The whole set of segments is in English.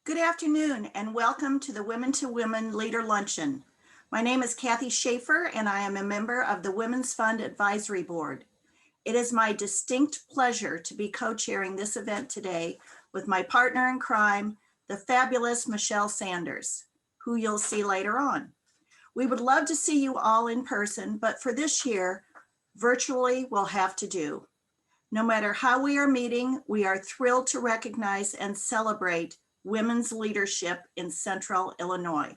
Good afternoon and welcome to the Women to Women Leader Luncheon. My name is Kathy Schaefer and I am a member of the Women's Fund Advisory Board. It is my distinct pleasure to be co-chairing this event today with my partner in crime, the fabulous Michelle Sanders, who you'll see later on. We would love to see you all in person, but for this year, virtually will have to do. No matter how we are meeting, we are thrilled to recognize and celebrate women's leadership in Central Illinois.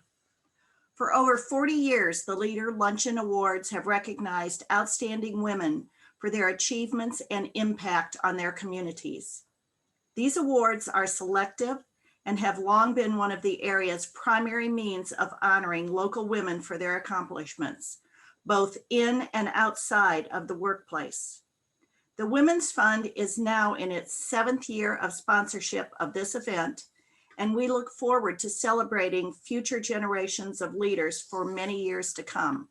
For over 40 years, the Leader Luncheon Awards have recognized outstanding women for their achievements and impact on their communities. These awards are selective and have long been one of the area's primary means of honoring local women for their accomplishments, both in and outside of the workplace. The Women's Fund is now in its 7th year of sponsorship of this event, and we look forward to celebrating future generations of leaders for many years to come.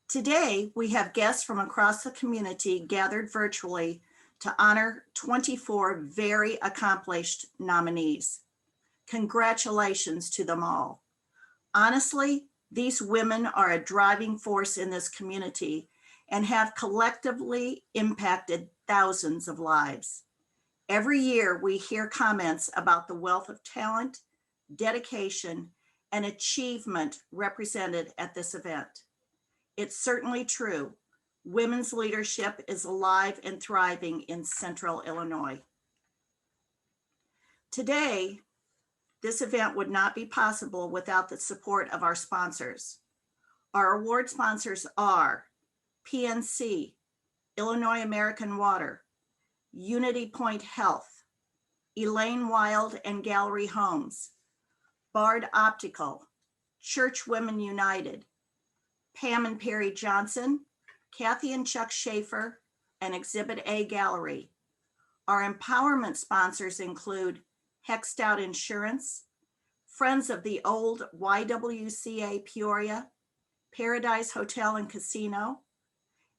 Today, we have guests from across the community gathered virtually to honor 24 very accomplished nominees. Congratulations to them all. Honestly, these women are a driving force in this community and have collectively impacted thousands of lives. Every year, we hear comments about the wealth of talent, dedication, and achievement represented at this event. It's certainly true. Women's leadership is alive and thriving in Central Illinois. Today, this event would not be possible without the support of our sponsors. Our award sponsors are PNC, Illinois American Water, Unity Point Health, Elaine Wild and Gallery Homes, Bard Optical, Church Women United, Pam and Perry Johnson, Kathy and Chuck Schaefer, and Exhibit A Gallery. Our empowerment sponsors include Hexed Out Insurance, Friends of the Old YWCA Peoria, Paradise Hotel and Casino,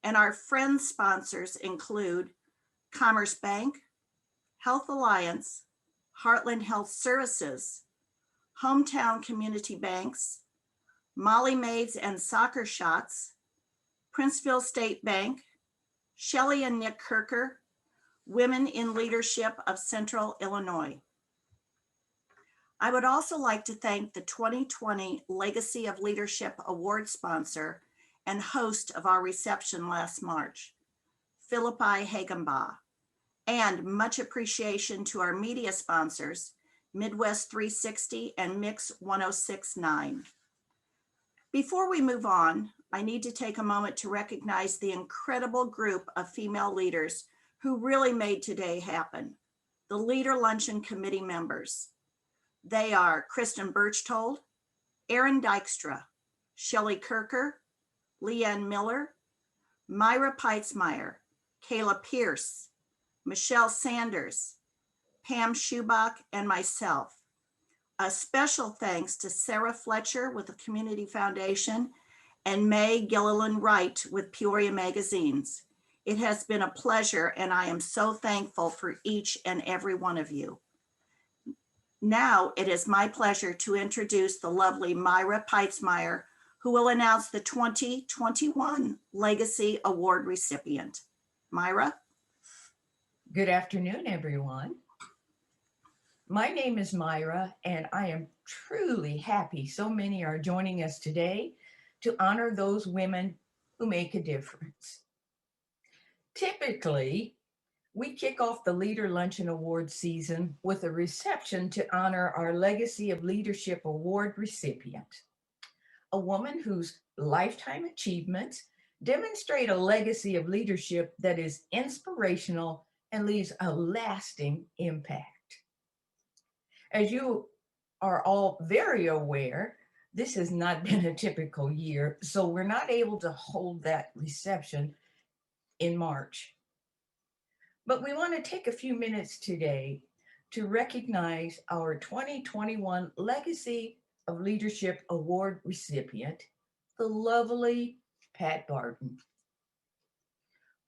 and our friend sponsors include Commerce Bank, Health Alliance, Heartland Health Services, Hometown Community Banks, Molly Maids and Soccer Shots, Princeville State Bank, Shelley and Nick Kirker, Women in Leadership of Central Illinois. I would also like to thank the 2020 Legacy of Leadership Award sponsor and host of our reception last March, Philippi Hagenbaugh, and much appreciation to our media sponsors, Midwest 360 and Mix 1069. Before we move on, I need to take a moment to recognize the incredible group of female leaders who really made today happen, the Leader Luncheon Committee members. They are Kristen Birchtold, Erin Dykstra, Shelley Kirker, Leanne Miller, Myra Peitzmeyer, Kayla Pierce, Michelle Sanders, Pam Schubach, and myself. A special thanks to Sarah Fletcher with the Community Foundation and May Gilliland Wright with Peoria Magazines. It has been a pleasure, and I am so thankful for each and every one of you. Now it is my pleasure to introduce the lovely Myra Peitzmeyer, who will announce the 2021 Legacy Award recipient. Myra? Good afternoon, everyone. My name is Myra, and I am truly happy so many are joining us today to honor those women who make a difference. Typically, we kick off the Leader Luncheon Award season with a reception to honor our Legacy of Leadership Award recipient, a woman whose lifetime achievements demonstrate a legacy of leadership that is inspirational and leaves a lasting impact. As you are all very aware, this has not been a typical year, so we're not able to hold that reception in March. But we want to take a few minutes today to recognize our 2021 Legacy of Leadership Award recipient, the lovely Pat Barton.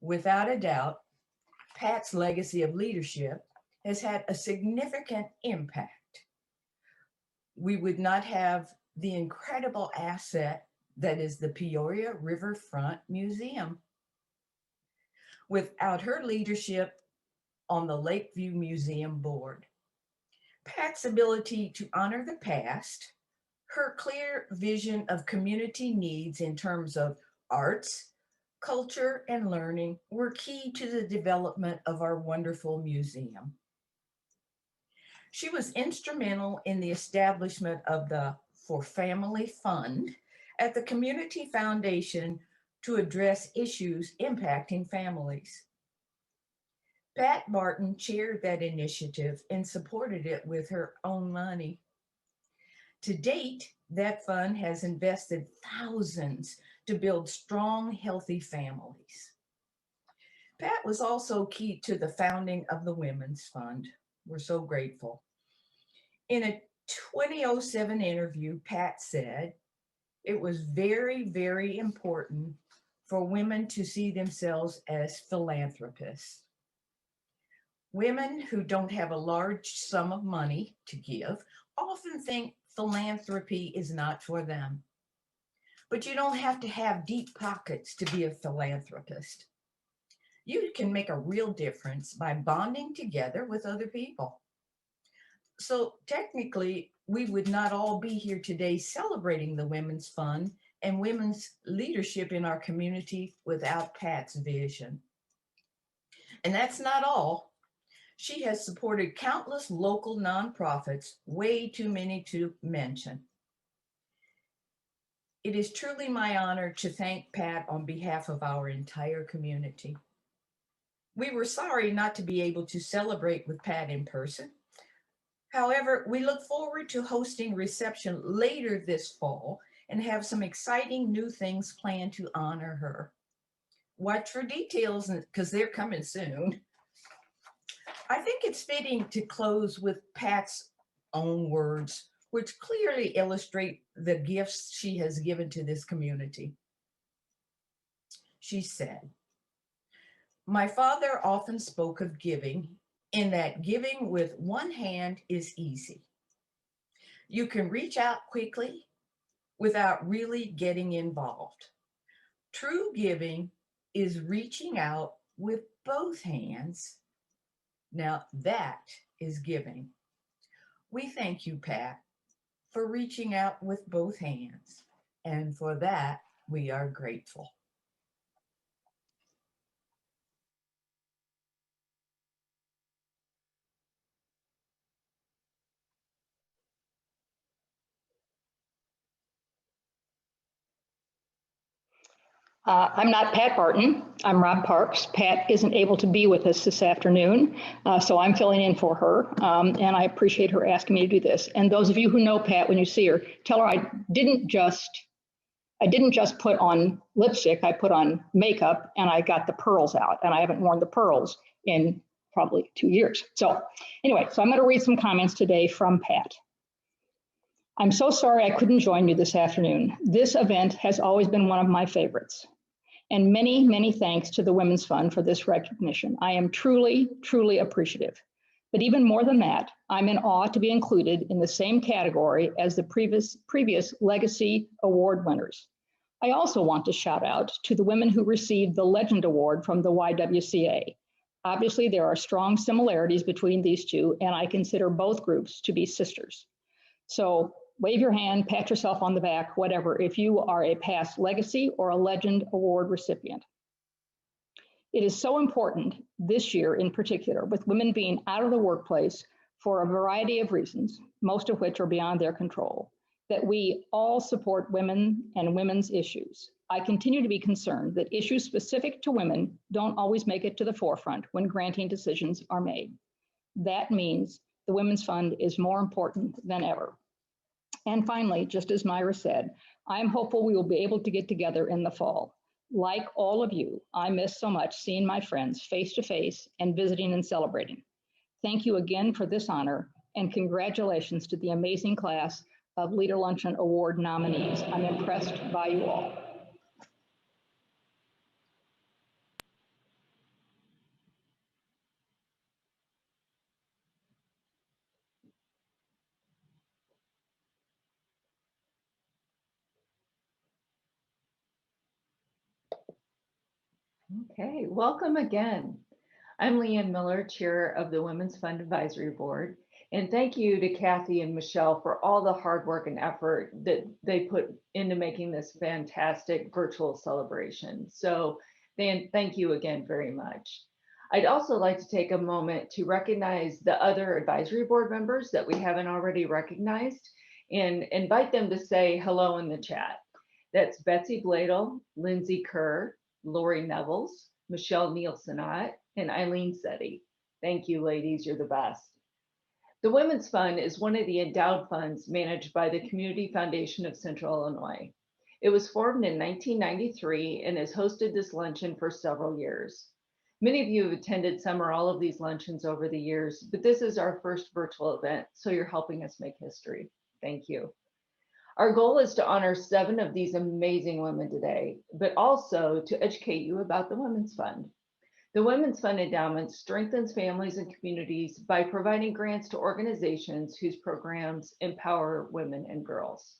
Without a doubt, Pat's legacy of leadership has had a significant impact. We would not have the incredible asset that is the Peoria Riverfront Museum without her leadership on the Lakeview Museum Board. Pat's ability to honor the past, her clear vision of community needs in terms of arts, culture, and learning were key to the development of our wonderful museum. She was instrumental in the establishment of the For Family Fund at the Community Foundation to address issues impacting families. Pat Barton chaired that initiative and supported it with her own money. To date, that fund has invested thousands to build strong, healthy families. Pat was also key to the founding of the Women's Fund. We're so grateful. In a 2007 interview, Pat said, "It was very, very important for women to see themselves as philanthropists. Women who don't have a large sum of money to give often think philanthropy is not for them. But you don't have to have deep pockets to be a philanthropist. You can make a real difference by bonding together with other people." So technically, we would not all be here today celebrating the Women's Fund and women's leadership in our community without Pat's vision. And that's not all. She has supported countless local nonprofits, way too many to mention. It is truly my honor to thank Pat on behalf of our entire community. We were sorry not to be able to celebrate with Pat in person. However, we look forward to hosting a reception later this fall and have some exciting new things planned to honor her. Watch for details because they're coming soon. I think it's fitting to close with Pat's own words, which clearly illustrate the gifts she has given to this community. She said, "My father often spoke of giving, in that giving with one hand is easy. You can reach out quickly without really getting involved. True giving is reaching out with both hands. Now that is giving." We thank you, Pat, for reaching out with both hands, and for that we are grateful. I'm not Pat Barton. I'm Rob Parks. Pat isn't able to be with us this afternoon, so I'm filling in for her, and I appreciate her asking me to do this. And those of you who know Pat, when you see her, tell her I didn't just put on lipstick. I put on makeup, and I got the pearls out, and I haven't worn the pearls in probably 2 years. So anyway, I'm going to read some comments today from Pat. "I'm so sorry I couldn't join you this afternoon. This event has always been one of my favorites. And many, many thanks to the Women's Fund for this recognition. I am truly, truly appreciative. But even more than that, I'm in awe to be included in the same category as the previous Legacy Award winners. I also want to shout out to the women who received the Legend Award from the YWCA. Obviously, there are strong similarities between these two, and I consider both groups to be sisters. So wave your hand, pat yourself on the back, whatever, if you are a past Legacy or a Legend Award recipient. It is so important this year in particular, with women being out of the workplace for a variety of reasons, most of which are beyond their control, that we all support women and women's issues. I continue to be concerned that issues specific to women don't always make it to the forefront when granting decisions are made. That means the Women's Fund is more important than ever. And finally, just as Myra said, I'm hopeful we will be able to get together in the fall. Like all of you, I miss so much seeing my friends face to face and visiting and celebrating. Thank you again for this honor, and congratulations to the amazing class of Leader Luncheon Award nominees. I'm impressed by you all. Okay, welcome again. I'm Leanne Miller, Chair of the Women's Fund Advisory Board, and thank you to Kathy and Michelle for all the hard work and effort that they put into making this fantastic virtual celebration. So thank you again very much. I'd also like to take a moment to recognize the other advisory board members that we haven't already recognized and invite them to say hello in the chat. That's Betsy Bladel, Lindsay Kerr, Lori Nevels, Michelle Nielsenot, and Eileen Setti. Thank you, ladies. You're the best. The Women's Fund is one of the endowed funds managed by the Community Foundation of Central Illinois. It was formed in 1993 and has hosted this luncheon for several years. Many of you have attended some or all of these luncheons over the years, but this is our first virtual event, so you're helping us make history. Thank you. Our goal is to honor 7 of these amazing women today, but also to educate you about the Women's Fund. The Women's Fund Endowment strengthens families and communities by providing grants to organizations whose programs empower women and girls.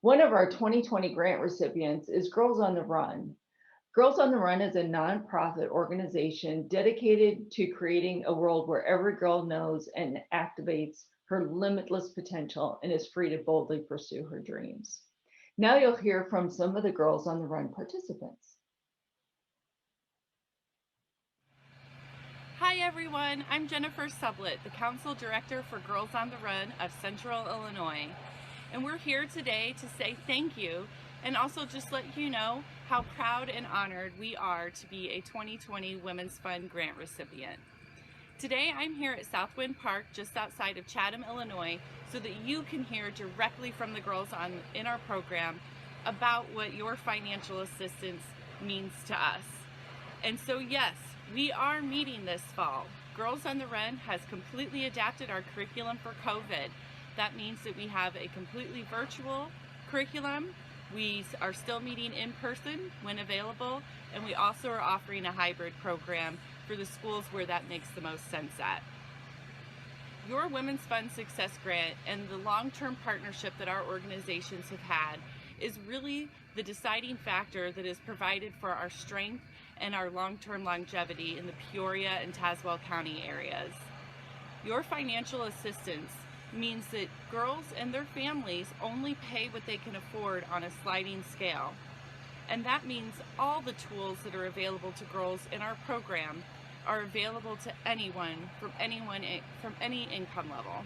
One of our 2020 grant recipients is Girls on the Run. Girls on the Run is a nonprofit organization dedicated to creating a world where every girl knows and activates her limitless potential and is free to boldly pursue her dreams. Now you'll hear from some of the Girls on the Run participants. Hi everyone, I'm Jennifer Sublett, the Council Director for Girls on the Run of Central Illinois. And we're here today to say thank you and also just let you know how proud and honored we are to be a 2020 Women's Fund grant recipient. Today I'm here at Southwind Park just outside of Chatham, Illinois, so that you can hear directly from the girls in our program about what your financial assistance means to us. And so yes, we are meeting this fall. Girls on the Run has completely adapted our curriculum for COVID. That means that we have a completely virtual curriculum. We are still meeting in person when available, and we also are offering a hybrid program for the schools where that makes the most sense at. Your Women's Fund Success Grant and the long-term partnership that our organizations have had is really the deciding factor that is provided for our strength and our long-term longevity in the Peoria and Tazewell County areas. Your financial assistance means that girls and their families only pay what they can afford on a sliding scale. And that means all the tools that are available to girls in our program are available to anyone from any income level.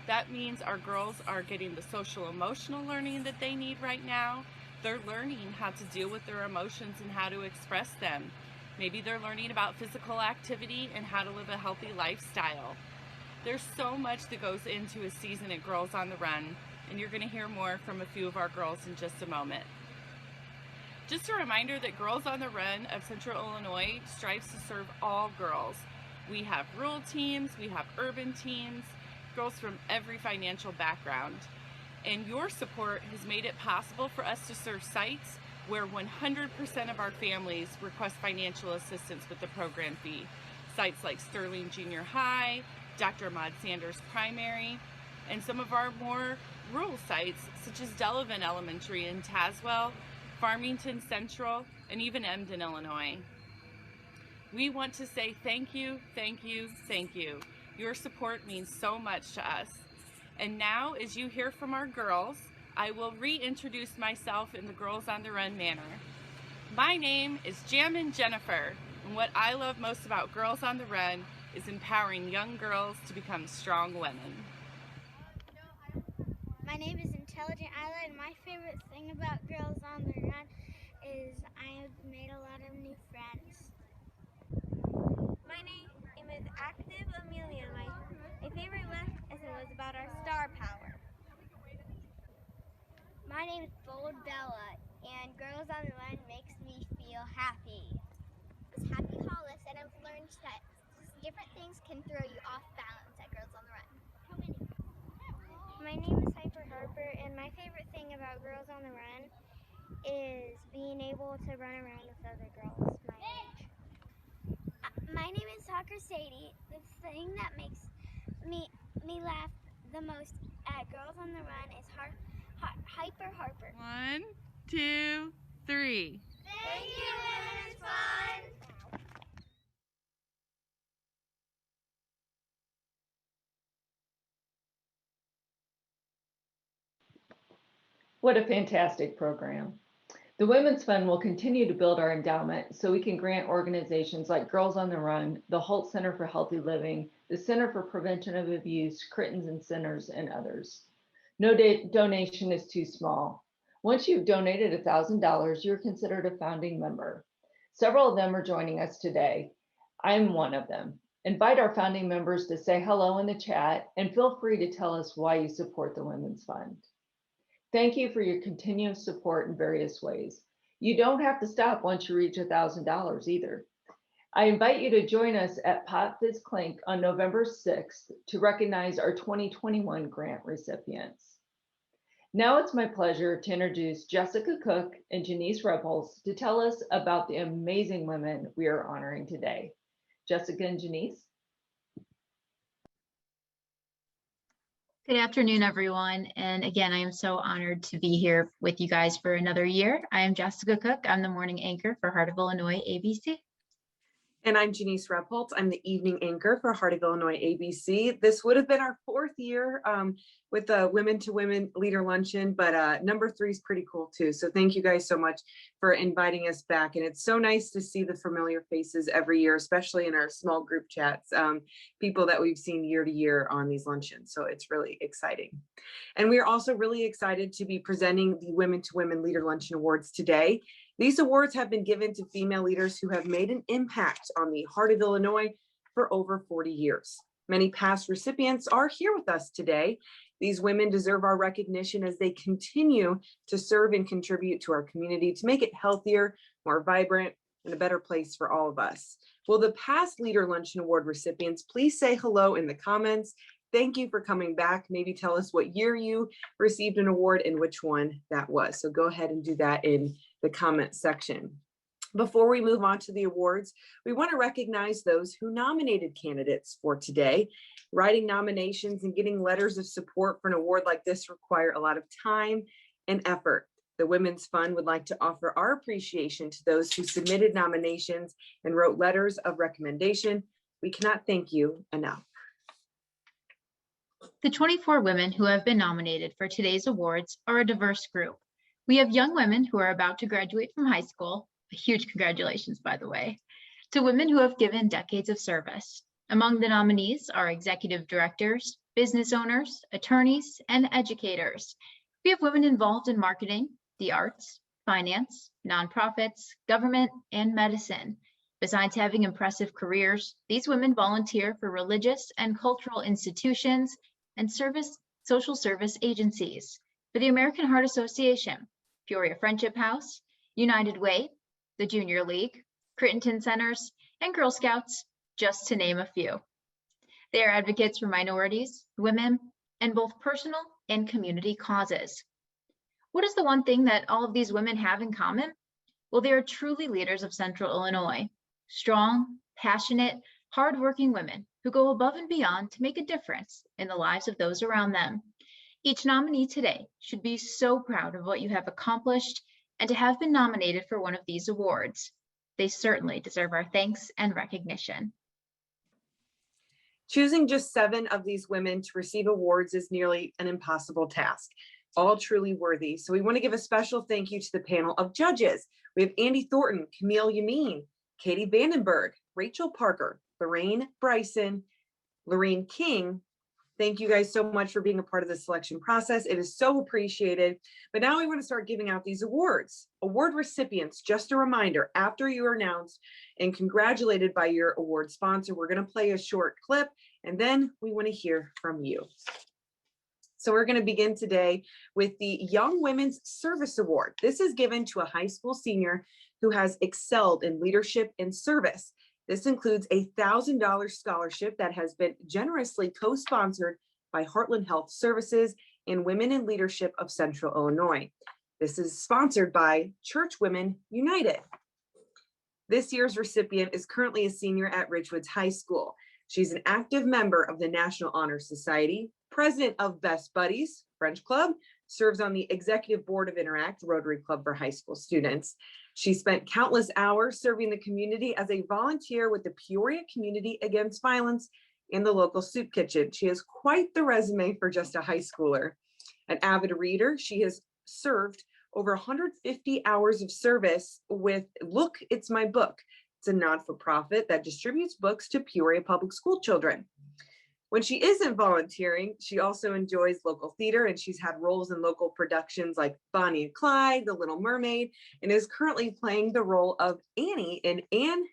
That means our girls are getting the social emotional learning that they need right now. They're learning how to deal with their emotions and how to express them. Maybe they're learning about physical activity and how to live a healthy lifestyle. There's so much that goes into a season at Girls on the Run, and you're going to hear more from a few of our girls in just a moment. Just a reminder that Girls on the Run of Central Illinois strives to serve all girls. We have rural teams, we have urban teams, girls from every financial background. And your support has made it possible for us to serve sites where 100% of our families request financial assistance with the program fee. Sites like Sterling Junior High, Dr. Ahmad Sanders Primary, and some of our more rural sites such as Delavan Elementary in Tazewell, Farmington Central, and even Emden, Illinois. We want to say thank you, thank you, thank you. Your support means so much to us. And now, as you hear from our girls, I will reintroduce myself in the Girls on the Run manner. My name is Jammin' Jennifer, and what I love most about Girls on the Run is empowering young girls to become strong women. My name is Intelligent Isla, and my favorite thing about Girls on the Run is I have made a lot of new friends. My name is Active Amelia. My favorite lesson was about our star power. My name is Bold Bella, and Girls on the Run makes me feel happy. It's Happy Hollis, and I've learned that different things can throw you off balance at Girls on the Run. How many? My name is Hyper Harper, and my favorite thing about Girls on the Run is being able to run around with other girls my age. My name is Soccer Sadie. The thing that makes me laugh the most at Girls on the Run is Hyper Harper. 1, 2, 3. Thank you, Women's Fund. What a fantastic program. The Women's Fund will continue to build our endowment so we can grant organizations like Girls on the Run, the Holt Center for Healthy Living, the Center for Prevention of Abuse, Crittens and Centers, and others. No donation is too small. Once you've donated $1,000, you're considered a founding member. Several of them are joining us today. I'm one of them. Invite our founding members to say hello in the chat and feel free to tell us why you support the Women's Fund. Thank you for your continuous support in various ways. You don't have to stop once you reach $1,000 either. I invite you to join us at Pop This Clink on November 6th to recognize our 2021 grant recipients. Now it's my pleasure to introduce Jessica Cook and Janice Rebels to tell us about the amazing women we are honoring today. Jessica and Janice. Good afternoon, everyone. And again, I am so honored to be here with you guys for another year. I am Jessica Cook. I'm the morning anchor for Heart of Illinois ABC. And I'm Janice Repholt. I'm the evening anchor for Heart of Illinois ABC. This would have been our 4th year with the Women to Women Leader Luncheon, but number 3 is pretty cool too. So thank you guys so much for inviting us back. And it's so nice to see the familiar faces every year, especially in our small group chats, people that we've seen year to year on these luncheons. So it's really exciting. And we are also really excited to be presenting the Women to Women Leader Luncheon Awards today. These awards have been given to female leaders who have made an impact on the heart of Illinois for over 40 years. Many past recipients are here with us today. These women deserve our recognition as they continue to serve and contribute to our community to make it healthier, more vibrant, and a better place for all of us. Will the past Leader Luncheon Award recipients please say hello in the comments? Thank you for coming back. Maybe tell us what year you received an award and which one that was. So go ahead and do that in the comment section. Before we move on to the awards, we want to recognize those who nominated candidates for today. Writing nominations and getting letters of support for an award like this require a lot of time and effort. The Women's Fund would like to offer our appreciation to those who submitted nominations and wrote letters of recommendation. We cannot thank you enough. The 24 women who have been nominated for today's awards are a diverse group. We have young women who are about to graduate from high school, a huge congratulations, by the way, to women who have given decades of service. Among the nominees are executive directors, business owners, attorneys, and educators. We have women involved in marketing, the arts, finance, nonprofits, government, and medicine. Besides having impressive careers, these women volunteer for religious and cultural institutions and social service agencies, for the American Heart Association, Peoria Friendship House, United Way, the Junior League, Crittenton Centers, and Girl Scouts, just to name a few. They are advocates for minorities, women, and both personal and community causes. What is the one thing that all of these women have in common? Well, they are truly leaders of Central Illinois, strong, passionate, hardworking women who go above and beyond to make a difference in the lives of those around them. Each nominee today should be so proud of what you have accomplished and to have been nominated for one of these awards. They certainly deserve our thanks and recognition. Choosing just 7 of these women to receive awards is nearly an impossible task, all truly worthy. So we want to give a special thank you to the panel of judges. We have Andy Thornton, Camille Yamin, Katie Vandenberg, Rachel Parker, Lorraine Bryson, Lorraine King. Thank you guys so much for being a part of the selection process. It is so appreciated. But now we want to start giving out these awards. Award recipients, just a reminder, after you are announced and congratulated by your award sponsor, we're going to play a short clip and then we want to hear from you. So we're going to begin today with the Young Women's Service Award. This is given to a high school senior who has excelled in leadership and service. This includes a $1,000 scholarship that has been generously co-sponsored by Heartland Health Services and Women in Leadership of Central Illinois. This is sponsored by Church Women United. This year's recipient is currently a senior at Ridgewoods High School. She's an active member of the National Honor Society, president of Best Buddies French Club, serves on the executive board of Interact Rotary Club for high school students. She spent countless hours serving the community as a volunteer with the Peoria Community Against Violence in the local soup kitchen. She has quite the resume for just a high schooler. An avid reader, she has served over 150 hours of service with Look, It's My Book. It's a not-for-profit that distributes books to Peoria public school children. When she isn't volunteering, she also enjoys local theater, and she's had roles in local productions like Bonnie and Clyde, The Little Mermaid, and is currently playing the role of Annie in Anne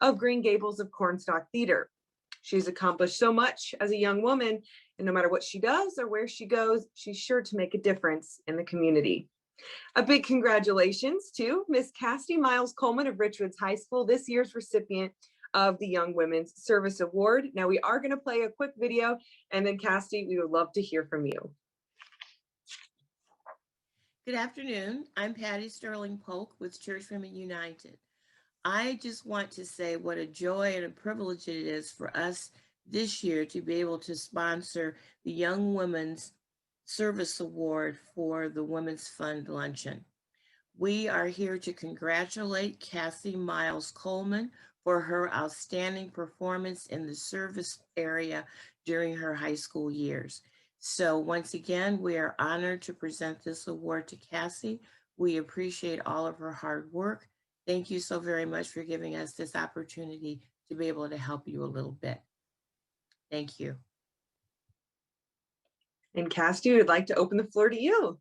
of Green Gables of Cornstalk Theater. She's accomplished so much as a young woman, and no matter what she does or where she goes, she's sure to make a difference in the community. A big congratulations to Miss Cassidy Miles Coleman of Richwoods High School, this year's recipient of the Young Women's Service Award. Now we are going to play a quick video, and then Cassidy, we would love to hear from you. Good afternoon. I'm Patty Sterling Polk with Church Women United. I just want to say what a joy and a privilege it is for us this year to be able to sponsor the Young Women's Service Award for the Women's Fund Luncheon. We are here to congratulate Kathy Miles Coleman for her outstanding performance in the service area during her high school years. So once again, we are honored to present this award to Cassie. We appreciate all of her hard work. Thank you so very much for giving us this opportunity to be able to help you a little bit. Thank you. And Cassidy, we'd like to open the floor to you.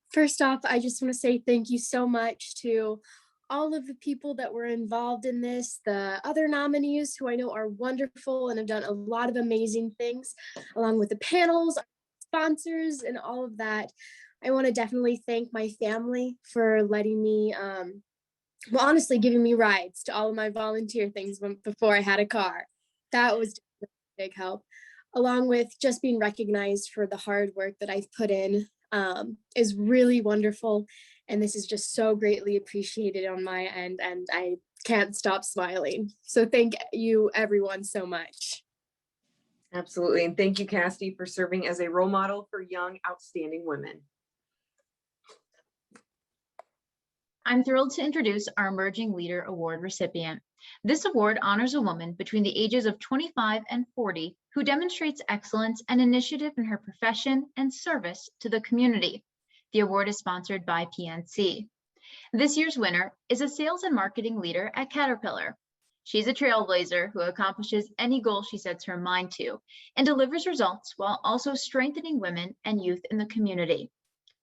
First off, I just want to say thank you so much to all of the people that were involved in this, the other nominees who I know are wonderful and have done a lot of amazing things, along with the panels, sponsors, and all of that. I want to definitely thank my family for letting me, well, honestly, giving me rides to all of my volunteer things before I had a car. That was a big help, along with just being recognized for the hard work that I've put in is really wonderful. And this is just so greatly appreciated on my end, and I can't stop smiling. So thank you, everyone, so much. Absolutely. And thank you, Cassidy, for serving as a role model for young, outstanding women. I'm thrilled to introduce our Emerging Leader Award recipient. This award honors a woman between the ages of 25 and 40 who demonstrates excellence and initiative in her profession and service to the community. The award is sponsored by PNC. This year's winner is a sales and marketing leader at Caterpillar. She's a trailblazer who accomplishes any goal she sets her mind to and delivers results while also strengthening women and youth in the community.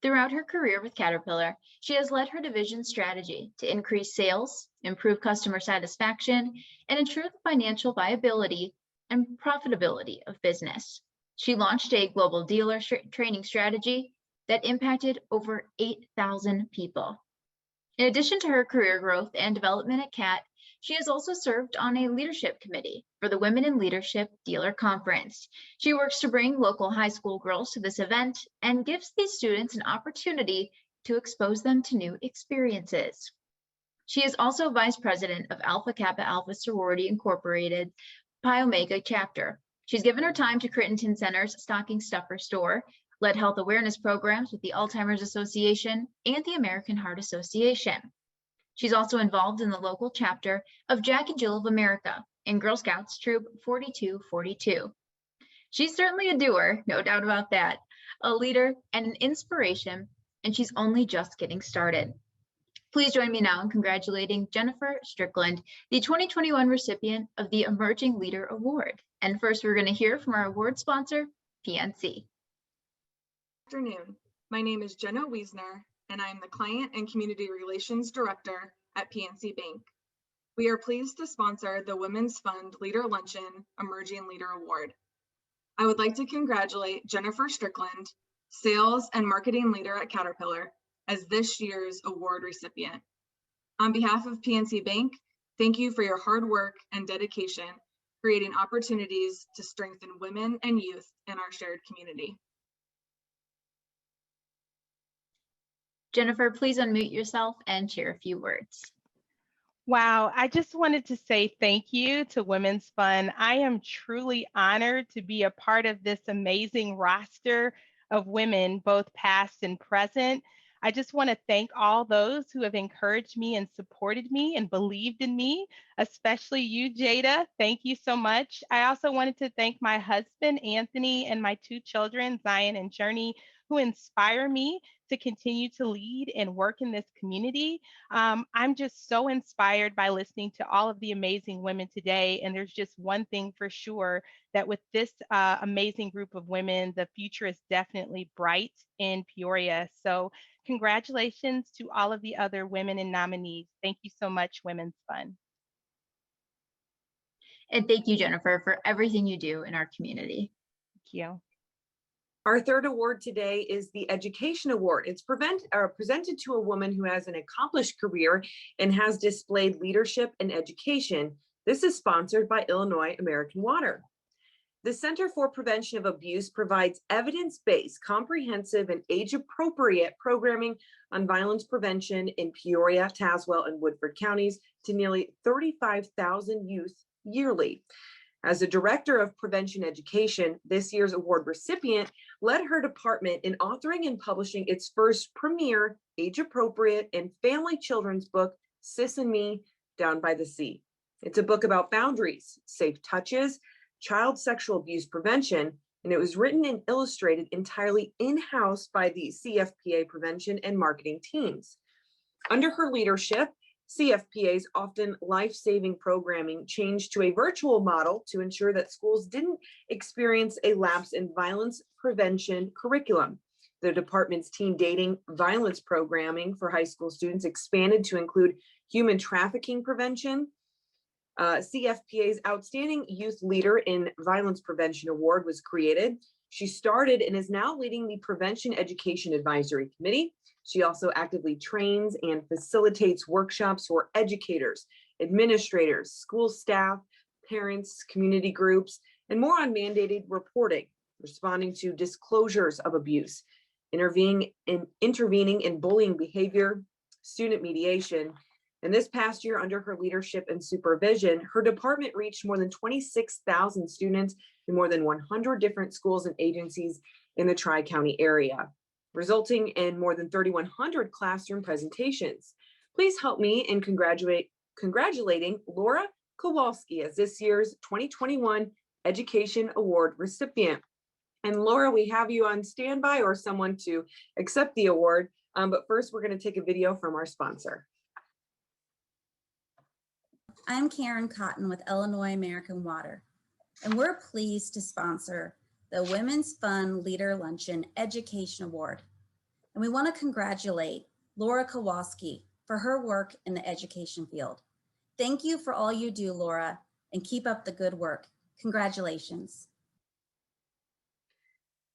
Throughout her career with Caterpillar, she has led her division strategy to increase sales, improve customer satisfaction, and ensure the financial viability and profitability of business. She launched a global dealer training strategy that impacted over 8,000 people. In addition to her career growth and development at CAT, she has also served on a leadership committee for the Women in Leadership Dealer Conference. She works to bring local high school girls to this event and gives these students an opportunity to expose them to new experiences. She is also vice president of Alpha Kappa Alpha Sorority Incorporated Pi Omega chapter. She's given her time to Crittenton Center's Stocking Stuffer store, led health awareness programs with the Alzheimer's Association and the American Heart Association. She's also involved in the local chapter of Jack and Jill of America in Girl Scouts Troop 4242. She's certainly a doer, no doubt about that, a leader and an inspiration, and she's only just getting started. Please join me now in congratulating Jennifer Strickland, the 2021 recipient of the Emerging Leader Award. And first, we're going to hear from our award sponsor, PNC. Good afternoon. My name is Jenna Wiesner, and I am the Client and Community Relations Director at PNC Bank. We are pleased to sponsor the Women's Fund Leader Luncheon Emerging Leader Award. I would like to congratulate Jennifer Strickland, Sales and Marketing Leader at Caterpillar, as this year's award recipient. On behalf of PNC Bank, thank you for your hard work and dedication, creating opportunities to strengthen women and youth in our shared community. Jennifer, please unmute yourself and share a few words. Wow, I just wanted to say thank you to Women's Fund. I am truly honored to be a part of this amazing roster of women, both past and present. I just want to thank all those who have encouraged me and supported me and believed in me, especially you, Jada. Thank you so much. I also wanted to thank my husband, Anthony, and my 2 children, Zion and Journey, who inspire me to continue to lead and work in this community. I'm just so inspired by listening to all of the amazing women today. And there's just one thing for sure, that with this amazing group of women, the future is definitely bright in Peoria. So congratulations to all of the other women and nominees. Thank you so much, Women's Fund. And thank you, Jennifer, for everything you do in our community. Thank you. Our third award today is the Education Award. It's presented to a woman who has an accomplished career and has displayed leadership in education. This is sponsored by Illinois American Water. The Center for Prevention of Abuse provides evidence-based, comprehensive, and age-appropriate programming on violence prevention in Peoria, Tazewell, and Woodford counties to nearly 35,000 youth yearly. As a director of prevention education, this year's award recipient led her department in authoring and publishing its first premier, age-appropriate, and family children's book, Sis and Me, Down by the Sea. It's a book about boundaries, safe touches, child sexual abuse prevention, and it was written and illustrated entirely in-house by the CFPA prevention and marketing teams. Under her leadership, CFPA's often life-saving programming changed to a virtual model to ensure that schools didn't experience a lapse in violence prevention curriculum. The department's teen dating violence programming for high school students expanded to include human trafficking prevention. CFPA's Outstanding Youth Leader in Violence Prevention Award was created. She started and is now leading the Prevention Education Advisory Committee. She also actively trains and facilitates workshops for educators, administrators, school staff, parents, community groups, and more on mandated reporting, responding to disclosures of abuse, intervening in bullying behavior, student mediation. And this past year, under her leadership and supervision, her department reached more than 26,000 students in more than 100 different schools and agencies in the Tri-County area, resulting in more than 3,100 classroom presentations. Please help me in congratulating Laura Kowalski as this year's 2021 Education Award recipient. And Laura, we have you on standby or someone to accept the award. But first, we're going to take a video from our sponsor. I'm Karen Cotton with Illinois American Water, and we're pleased to sponsor the Women's Fund Leader Luncheon Education Award. And we want to congratulate Laura Kowalski for her work in the education field. Thank you for all you do, Laura, and keep up the good work. Congratulations.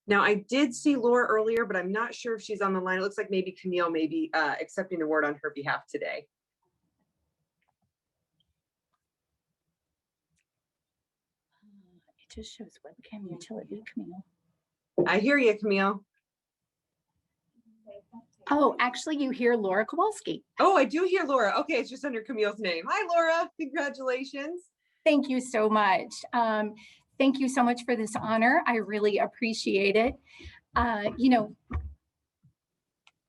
Now, I did see Laura earlier, but I'm not sure if she's on the line. It looks like maybe Camille may be accepting the award on her behalf today. It just shows webcam utility, Camille. I hear you, Camille. Oh, actually, you hear Laura Kowalski. Oh, I do hear Laura. Okay, it's just under Camille's name. Hi, Laura. Congratulations. Thank you so much. Thank you so much for this honor. I really appreciate it. You know,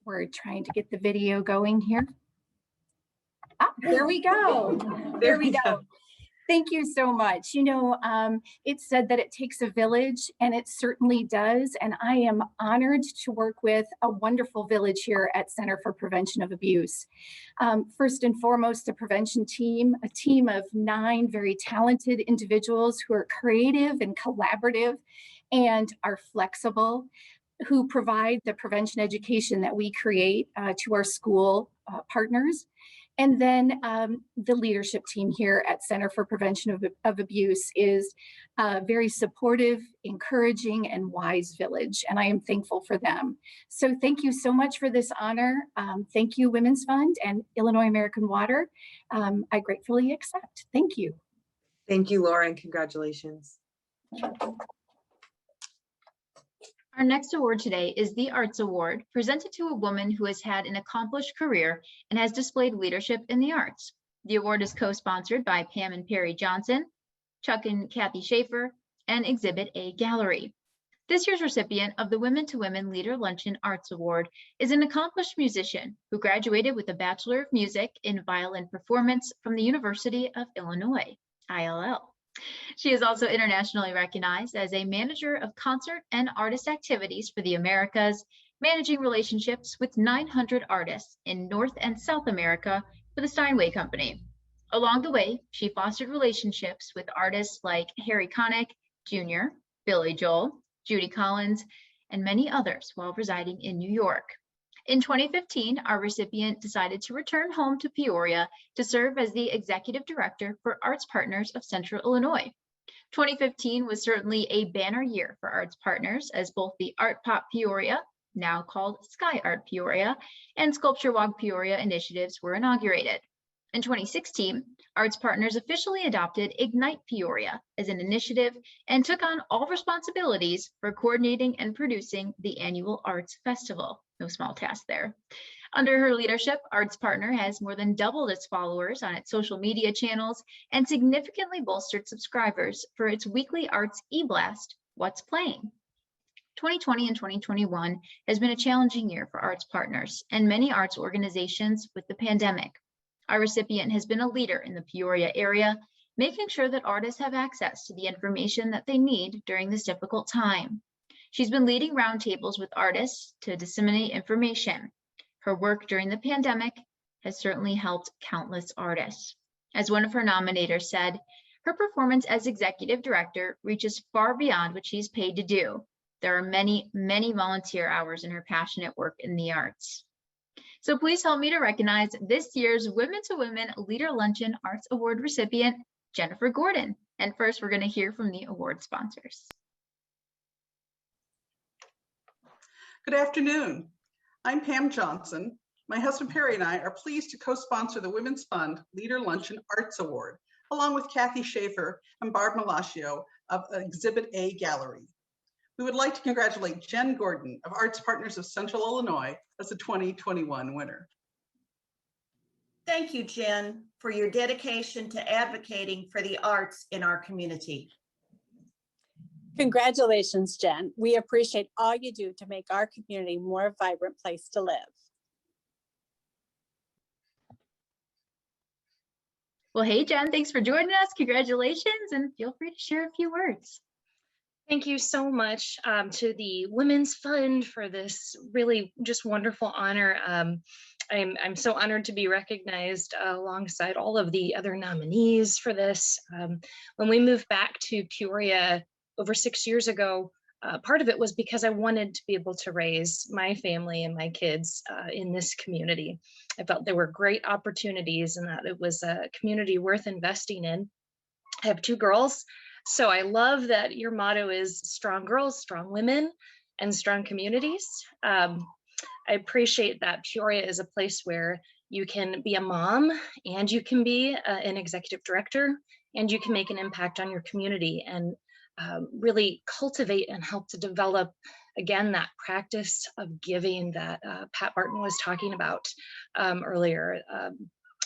we're trying to get the video going here. Ah, there we go. There we go. Thank you so much. You know, it's said that it takes a village, and it certainly does. And I am honored to work with a wonderful village here at Center for Prevention of Abuse. First and foremost, the prevention team, a team of 9 very talented individuals who are creative and collaborative and are flexible, who provide the prevention education that we create to our school partners. And then the leadership team here at Center for Prevention of Abuse is a very supportive, encouraging, and wise village, and I am thankful for them. So thank you so much for this honor. Thank you, Women's Fund and Illinois American Water. I gratefully accept. Thank you. Thank you, Laura, and congratulations. Our next award today is the Arts Award, presented to a woman who has had an accomplished career and has displayed leadership in the arts. The award is co-sponsored by Pam and Perry Johnson, Chuck and Kathy Schaefer, and Exhibit A Gallery. This year's recipient of the Women to Women Leader Luncheon Arts Award is an accomplished musician who graduated with a Bachelor of Music in Violin Performance from the University of Illinois, ILL. She is also internationally recognized as a manager of concert and artist activities for the Americas, managing relationships with 900 artists in North and South America for the Steinway Company. Along the way, she fostered relationships with artists like Harry Connick Jr., Billy Joel, Judy Collins, and many others while residing in New York. In 2015, our recipient decided to return home to Peoria to serve as the Executive Director for Arts Partners of Central Illinois. 2015 was certainly a banner year for Arts Partners as both the Art Pop Peoria, now called Sky Art Peoria, and Sculpture Walk Peoria initiatives were inaugurated. In 2016, Arts Partners officially adopted Ignite Peoria as an initiative and took on all responsibilities for coordinating and producing the annual Arts Festival. No small task there. Under her leadership, Arts Partner has more than doubled its followers on its social media channels and significantly bolstered subscribers for its weekly arts e-blast, What's Playing? 2020 and 2021 has been a challenging year for Arts Partners and many arts organizations with the pandemic. Our recipient has been a leader in the Peoria area, making sure that artists have access to the information that they need during this difficult time. She's been leading roundtables with artists to disseminate information. Her work during the pandemic has certainly helped countless artists. As one of her nominators said, her performance as executive director reaches far beyond what she's paid to do. There are many, many volunteer hours in her passionate work in the arts. So please help me to recognize this year's Women to Women Leader Luncheon Arts Award recipient, Jennifer Gordon. And first, we're going to hear from the award sponsors. Good afternoon. I'm Pam Johnson. My husband Perry and I are pleased to co-sponsor the Women's Fund Leader Luncheon Arts Award, along with Kathy Schaefer and Barb Malacio of Exhibit A Gallery. We would like to congratulate Jen Gordon of Arts Partners of Central Illinois as the 2021 winner. Thank you, Jen, for your dedication to advocating for the arts in our community. Congratulations, Jen. We appreciate all you do to make our community a more vibrant place to live. Well, hey, Jen, thanks for joining us. Congratulations, and feel free to share a few words. Thank you so much to the Women's Fund for this really just wonderful honor. I'm so honored to be recognized alongside all of the other nominees for this. When we moved back to Peoria over 6 years ago, part of it was because I wanted to be able to raise my family and my kids in this community. I felt there were great opportunities and that it was a community worth investing in. I have 2 girls. So I love that your motto is strong girls, strong women, and strong communities. I appreciate that Peoria is a place where you can be a mom and you can be an executive director and you can make an impact on your community and really cultivate and help to develop, again, that practice of giving that Pat Barton was talking about earlier.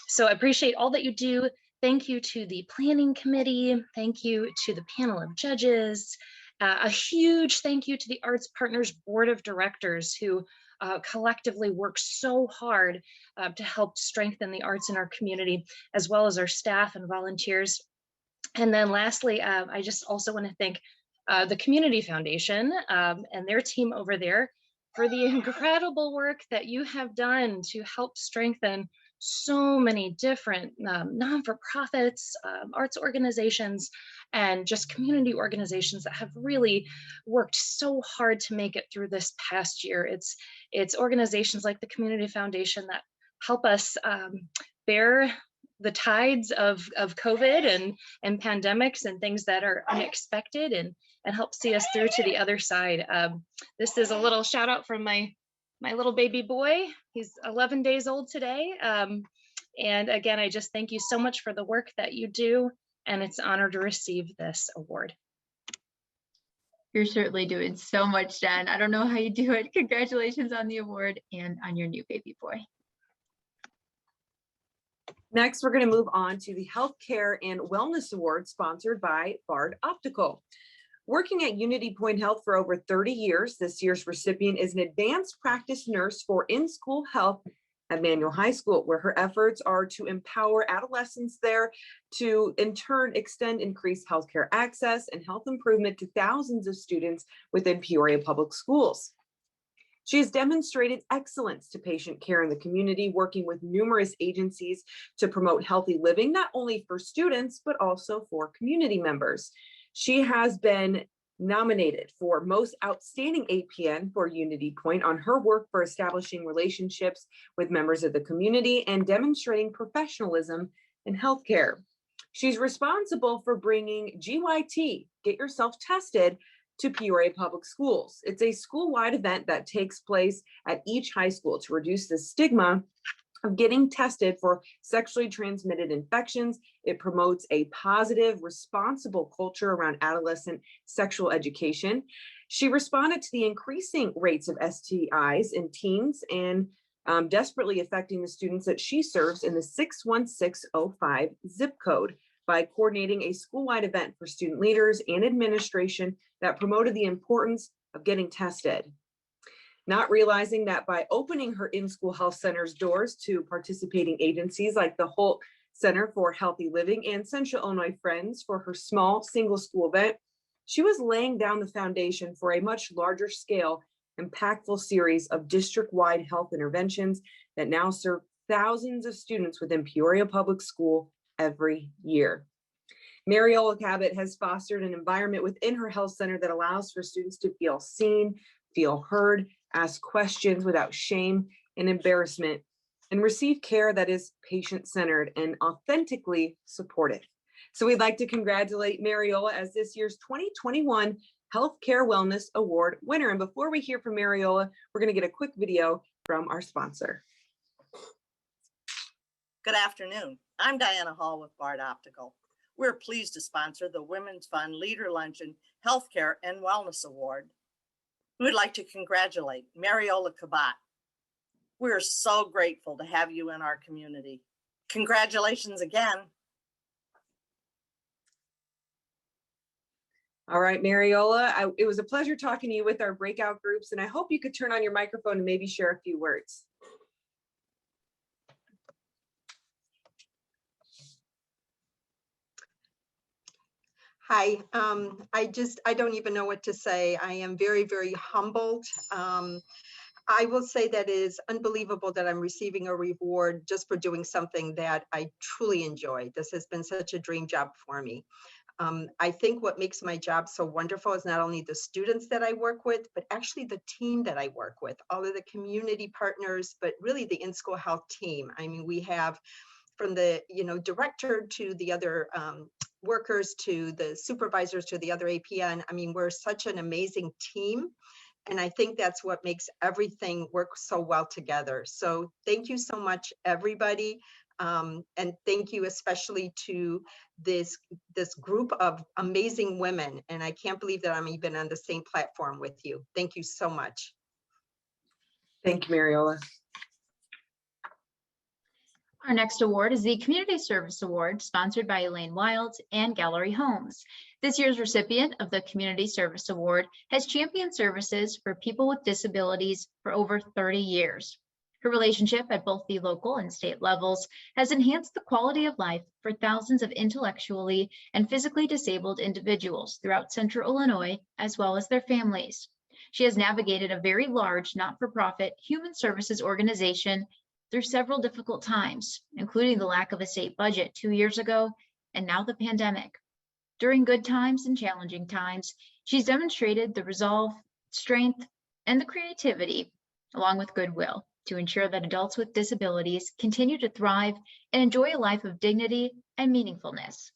So I appreciate all that you do. Thank you to the planning committee. Thank you to the panel of judges. A huge thank you to the Arts Partners Board of Directors who collectively work so hard to help strengthen the arts in our community, as well as our staff and volunteers. And then lastly, I just also want to thank the Community Foundation and their team over there for the incredible work that you have done to help strengthen so many different non-for-profits, arts organizations, and just community organizations that have really worked so hard to make it through this past year. It's organizations like the Community Foundation that help us bear the tides of COVID and pandemics and things that are unexpected and help see us through to the other side. This is a little shout out from my little baby boy. He's 11 days old today. And again, I just thank you so much for the work that you do. And it's an honor to receive this award. You're certainly doing so much, Jen. I don't know how you do it. Congratulations on the award and on your new baby boy. Next, we're going to move on to the Healthcare and Wellness Award sponsored by Bard Optical. Working at Unity Point Health for over 30 years, this year's recipient is an advanced practice nurse for in-school health at Manual High School, where her efforts are to empower adolescents there to, in turn, extend increased healthcare access and health improvement to thousands of students within Peoria Public Schools. She has demonstrated excellence to patient care in the community, working with numerous agencies to promote healthy living, not only for students, but also for community members. She has been nominated for Most Outstanding APN for Unity Point on her work for establishing relationships with members of the community and demonstrating professionalism in healthcare. She's responsible for bringing GYT, Get Yourself Tested, to Peoria Public Schools. It's a school-wide event that takes place at each high school to reduce the stigma of getting tested for sexually transmitted infections. It promotes a positive, responsible culture around adolescent sexual education. She responded to the increasing rates of STIs in teens and desperately affecting the students that she serves in the 61605 zip code by coordinating a school-wide event for student leaders and administration that promoted the importance of getting tested. Not realizing that by opening her in-school health center's doors to participating agencies like the Holt Center for Healthy Living and Central Illinois Friends for her small single school event, she was laying down the foundation for a much larger scale, impactful series of district-wide health interventions that now serve thousands of students within Peoria Public School every year. Mariola Cabot has fostered an environment within her health center that allows for students to feel seen, feel heard, ask questions without shame and embarrassment, and receive care that is patient-centered and authentically supportive. So we'd like to congratulate Mariola as this year's 2021 Healthcare Wellness Award winner. And before we hear from Mariola, we're going to get a quick video from our sponsor. Good afternoon. I'm Diana Hall with Bard Optical. We're pleased to sponsor the Women's Fund Leader Luncheon Healthcare and Wellness Award. We would like to congratulate Mariola Cabot. We're so grateful to have you in our community. Congratulations again. All right, Mariola, it was a pleasure talking to you with our breakout groups, and I hope you could turn on your microphone and maybe share a few words. Hi, I don't even know what to say. I am very, very humbled. I will say that it is unbelievable that I'm receiving a reward just for doing something that I truly enjoy. This has been such a dream job for me. I think what makes my job so wonderful is not only the students that I work with, but actually the team that I work with, all of the community partners, but really the in-school health team. I mean, we have from the director to the other workers to the supervisors to the other APN. I mean, we're such an amazing team. And I think that's what makes everything work so well together. So thank you so much, everybody. And thank you especially to this group of amazing women. And I can't believe that I'm even on the same platform with you. Thank you so much. Thank you, Mariola. Our next award is the Community Service Award, sponsored by Elaine Wilds and Gallery Homes. This year's recipient of the Community Service Award has championed services for people with disabilities for over 30 years. Her relationship at both the local and state levels has enhanced the quality of life for thousands of intellectually and physically disabled individuals throughout Central Illinois, as well as their families. She has navigated a very large not-for-profit human services organization through several difficult times, including the lack of a state budget 2 years ago and now the pandemic. During good times and challenging times, she's demonstrated the resolve, strength, and the creativity, along with goodwill, to ensure that adults with disabilities continue to thrive and enjoy a life of dignity and meaningfulness.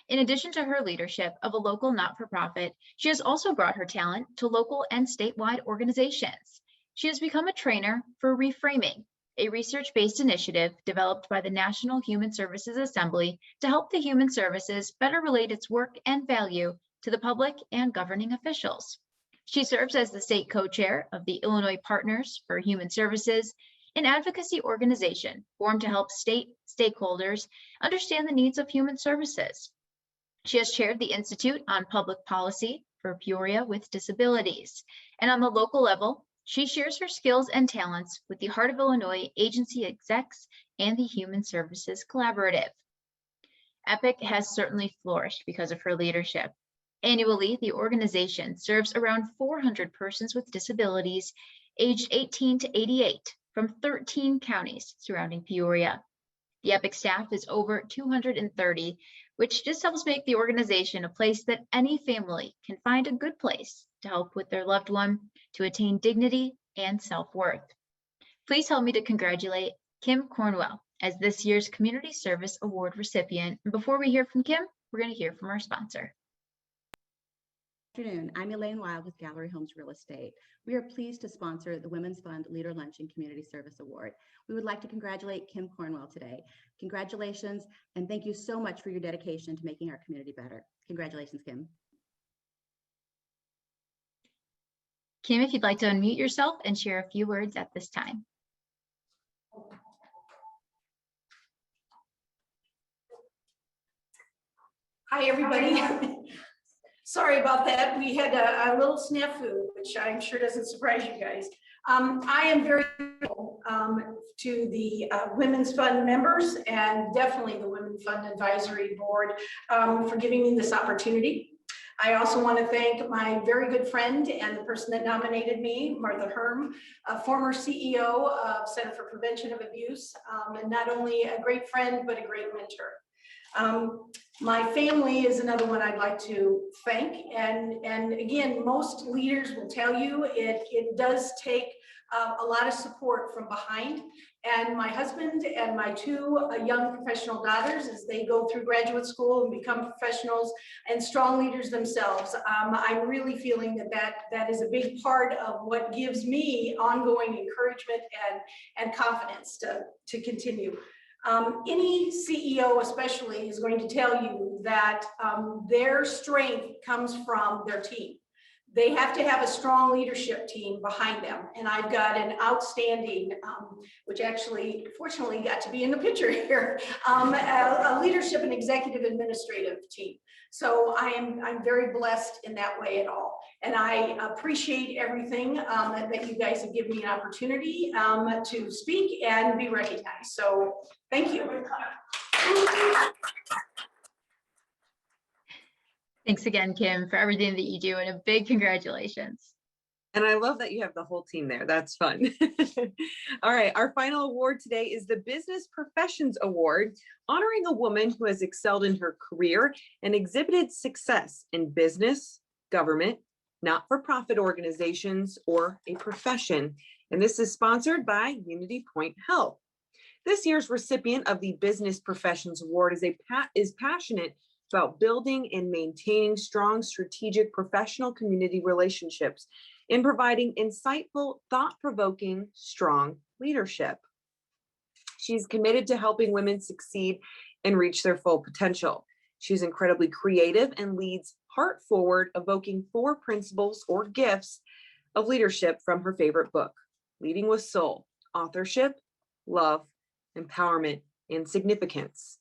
In addition to her leadership of a local not-for-profit, she has also brought her talent to local and statewide organizations. She has become a trainer for Reframing, a research-based initiative developed by the National Human Services Assembly to help the human services better relate its work and value to the public and governing officials. She serves as the state co-chair of the Illinois Partners for Human Services, an advocacy organization formed to help state stakeholders understand the needs of human services. She has chaired the Institute on Public Policy for Peoria with disabilities. And on the local level, she shares her skills and talents with the Heart of Illinois agency execs and the Human Services Collaborative. EPIC has certainly flourished because of her leadership. Annually, the organization serves around 400 persons with disabilities aged 18 to 88 from 13 counties surrounding Peoria. The EPIC staff is over 230, which just helps make the organization a place that any family can find a good place to help with their loved one to attain dignity and self-worth. Please help me to congratulate Kim Cornwell as this year's Community Service Award recipient. And before we hear from Kim, we're going to hear from our sponsor. Good afternoon. I'm Elaine Wild with Gallery Homes Real Estate. We are pleased to sponsor the Women's Fund Leader Luncheon Community Service Award. We would like to congratulate Kim Cornwell today. Congratulations, and thank you so much for your dedication to making our community better. Congratulations, Kim. Kim, if you'd like to unmute yourself and share a few words at this time. Hi, everybody. Sorry about that. We had a little snafu, which I'm sure doesn't surprise you guys. I am very grateful to the Women's Fund members and definitely the Women's Fund Advisory Board for giving me this opportunity. I also want to thank my very good friend and the person that nominated me, Martha Herm, a former CEO of Center for Prevention of Abuse, and not only a great friend, but a great mentor. My family is another one I'd like to thank. And again, most leaders will tell you it does take a lot of support from behind. And my husband and my two young professional daughters, as they go through graduate school and become professionals and strong leaders themselves, I'm really feeling that is a big part of what gives me ongoing encouragement and confidence to continue. Any CEO especially is going to tell you that their strength comes from their team. They have to have a strong leadership team behind them. And I've got an outstanding, which actually fortunately got to be in the picture here, a leadership and executive administrative team. So I'm very blessed in that way at all. And I appreciate everything that you guys have given me an opportunity to speak and be recognized. So thank you. Thanks again, Kim, for everything that you do, and a big congratulations. And I love that you have the whole team there. That's fun. All right, our final award today is the Business Professions Award, honoring a woman who has excelled in her career and exhibited success in business, government, not-for-profit organizations, or a profession. And this is sponsored by Unity Point Health. This year's recipient of the Business Professions Award is passionate about building and maintaining strong strategic professional community relationships in providing insightful, thought-provoking, strong leadership. She's committed to helping women succeed and reach their full potential. She's incredibly creative and leads Heart Forward, evoking 4 principles or gifts of leadership from her favorite book, Leading with Soul: Authorship, Love, Empowerment, and Significance.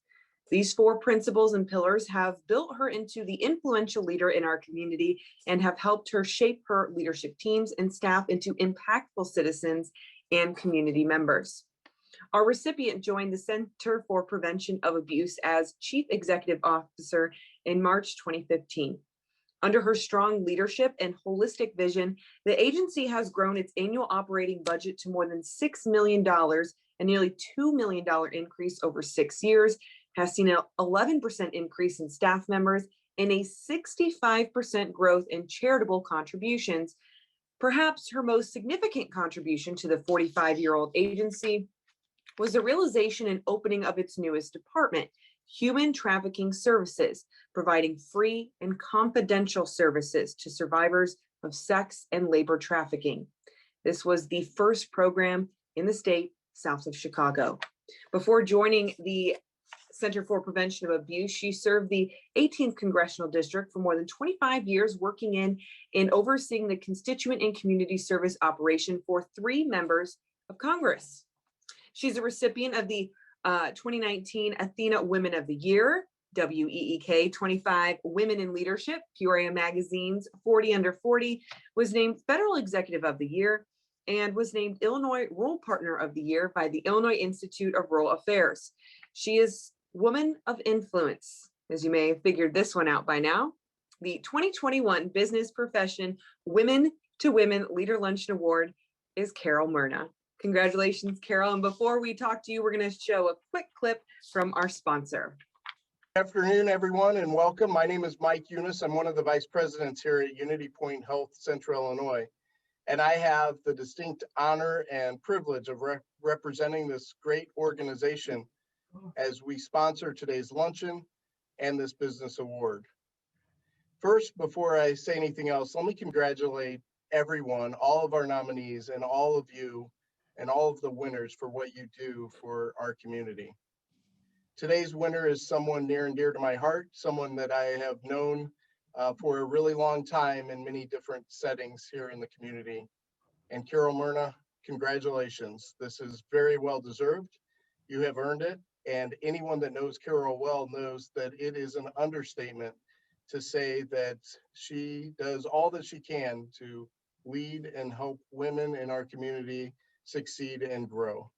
These 4 principles and pillars have built her into the influential leader in our community and have helped her shape her leadership teams and staff into impactful citizens and community members. Our recipient joined the Center for Prevention of Abuse as Chief Executive Officer in March 2015. Under her strong leadership and holistic vision, the agency has grown its annual operating budget to more than $6 million, a nearly $2 million increase over 6 years, has seen an 11% increase in staff members and a 65% growth in charitable contributions. Perhaps her most significant contribution to the 45-year-old agency was the realization and opening of its newest department, Human Trafficking Services, providing free and confidential services to survivors of sex and labor trafficking. This was the first program in the state south of Chicago. Before joining the Center for Prevention of Abuse, she served the 18th Congressional District for more than 25 years, working in and overseeing the constituent and community service operation for 3 members of Congress. She's a recipient of the 2019 Athena Women of the Year, WEEK 25 Women in Leadership, Peoria Magazine's 40 Under 40 was named Federal Executive of the Year and was named Illinois Rural Partner of the Year by the Illinois Institute of Rural Affairs. She is Woman of Influence, as you may have figured this one out by now. The 2021 Business Profession Women to Women Leader Luncheon Award is Carol Myrna. Congratulations, Carol. And before we talk to you, we're going to show a quick clip from our sponsor. Good afternoon, everyone, and welcome. My name is Mike Eunice. I'm one of the vice presidents here at Unity Point Health Central Illinois, and I have the distinct honor and privilege of representing this great organization as we sponsor today's luncheon and this business award. First, before I say anything else, let me congratulate everyone, all of our nominees, and all of you and all of the winners for what you do for our community. Today's winner is someone near and dear to my heart, someone that I have known for a really long time in many different settings here in the community. And Carol Myrna, congratulations. This is very well deserved. You have earned it. And anyone that knows Carol well knows that it is an understatement to say that she does all that she can to lead and help women in our community succeed and grow.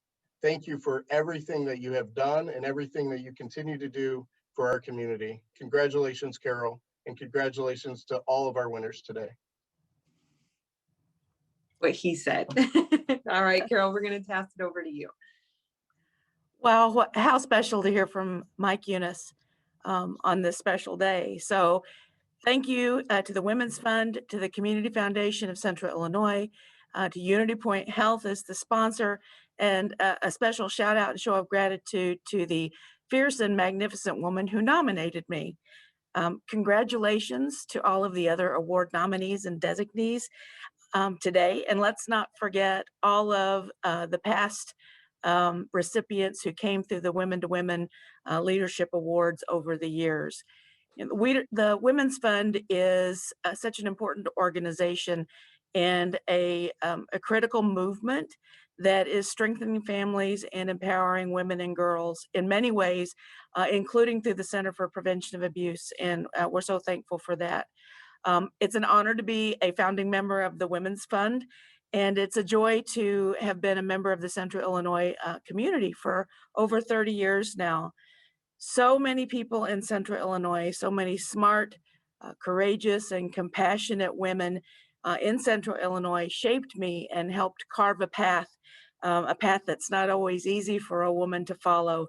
Thank you for everything that you have done and everything that you continue to do for our community. Congratulations, Carol, and congratulations to all of our winners today. What he said. All right, Carol, we're going to pass it over to you. Wow, how special to hear from Mike Eunice on this special day. So thank you to the Women's Fund, to the Community Foundation of Central Illinois, to Unity Point Health as the sponsor, and a special shout out and show of gratitude to the fierce and magnificent woman who nominated me. Congratulations to all of the other award nominees and designees today. And let's not forget all of the past recipients who came through the Women to Women Leadership Awards over the years. The Women's Fund is such an important organization and a critical movement that is strengthening families and empowering women and girls in many ways, including through the Center for Prevention of Abuse. And we're so thankful for that. It's an honor to be a founding member of the Women's Fund, and it's a joy to have been a member of the Central Illinois community for over 30 years now. So many people in Central Illinois, so many smart, courageous, and compassionate women in Central Illinois shaped me and helped carve a path that's not always easy for a woman to follow.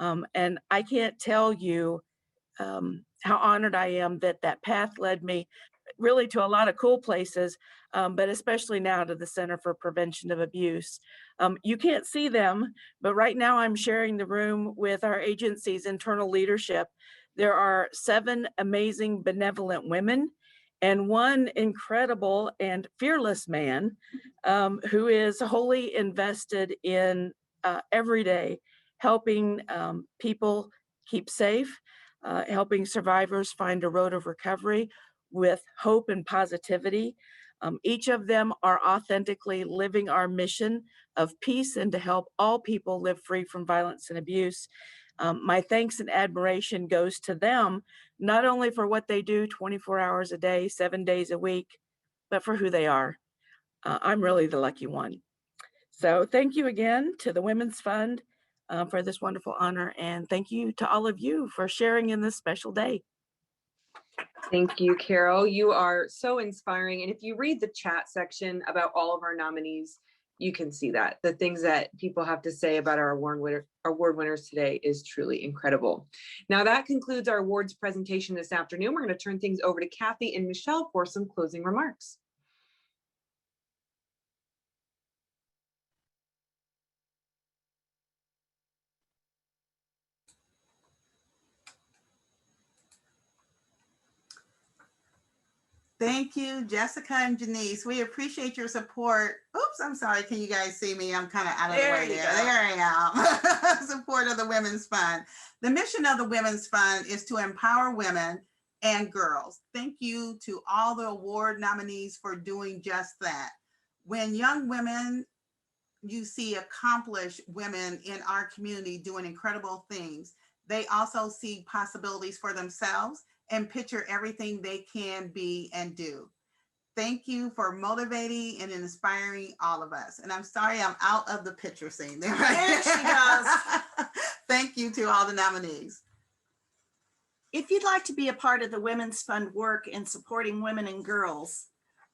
And I can't tell you how honored I am that that path led me really to a lot of cool places, but especially now to the Center for Prevention of Abuse. You can't see them, but right now I'm sharing the room with our agency's internal leadership. There are 7 amazing, benevolent women and 1 incredible and fearless man who is wholly invested in every day helping people keep safe, helping survivors find a road of recovery with hope and positivity. Each of them are authentically living our mission of peace and to help all people live free from violence and abuse. My thanks and admiration goes to them, not only for what they do 24 hours a day, 7 days a week, but for who they are. I'm really the lucky one. So thank you again to the Women's Fund for this wonderful honor. And thank you to all of you for sharing in this special day. Thank you, Carol. You are so inspiring. And if you read the chat section about all of our nominees, you can see that the things that people have to say about our award winners today is truly incredible. Now that concludes our awards presentation this afternoon. We're going to turn things over to Kathy and Michelle for some closing remarks. Thank you, Jessica and Janice. We appreciate your support. Oops, I'm sorry. Can you guys see me? I'm kind of out of the way there. There I am. Support of the Women's Fund. The mission of the Women's Fund is to empower women and girls. Thank you to all the award nominees for doing just that. When young women you see accomplished women in our community doing incredible things, They also see possibilities for themselves and picture everything they can be and do. Thank you for motivating and inspiring all of us. And I'm sorry I'm out of the picture scene. There she goes. Thank you to all the nominees. If you'd like to be a part of the Women's Fund work in supporting women and girls,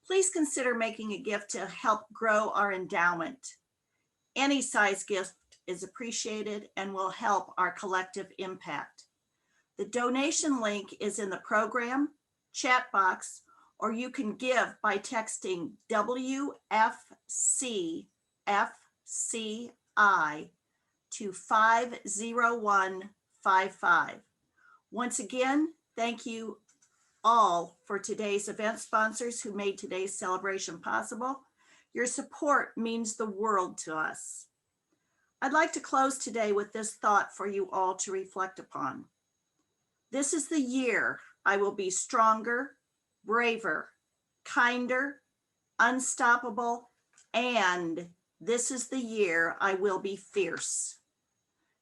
please consider making a gift to help grow our endowment. Any size gift is appreciated and will help our collective impact. The donation link is in the program chat box, or you can give by texting WFCFCI to 50155. Once again, thank you all for today's event sponsors who made today's celebration possible. Your support means the world to us. I'd like to close today with this thought for you all to reflect upon. This is the year I will be stronger, braver, kinder, unstoppable, and this is the year I will be fierce.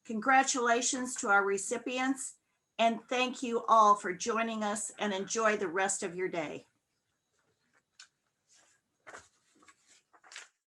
Congratulations to our recipients, and thank you all for joining us, and enjoy the rest of your day.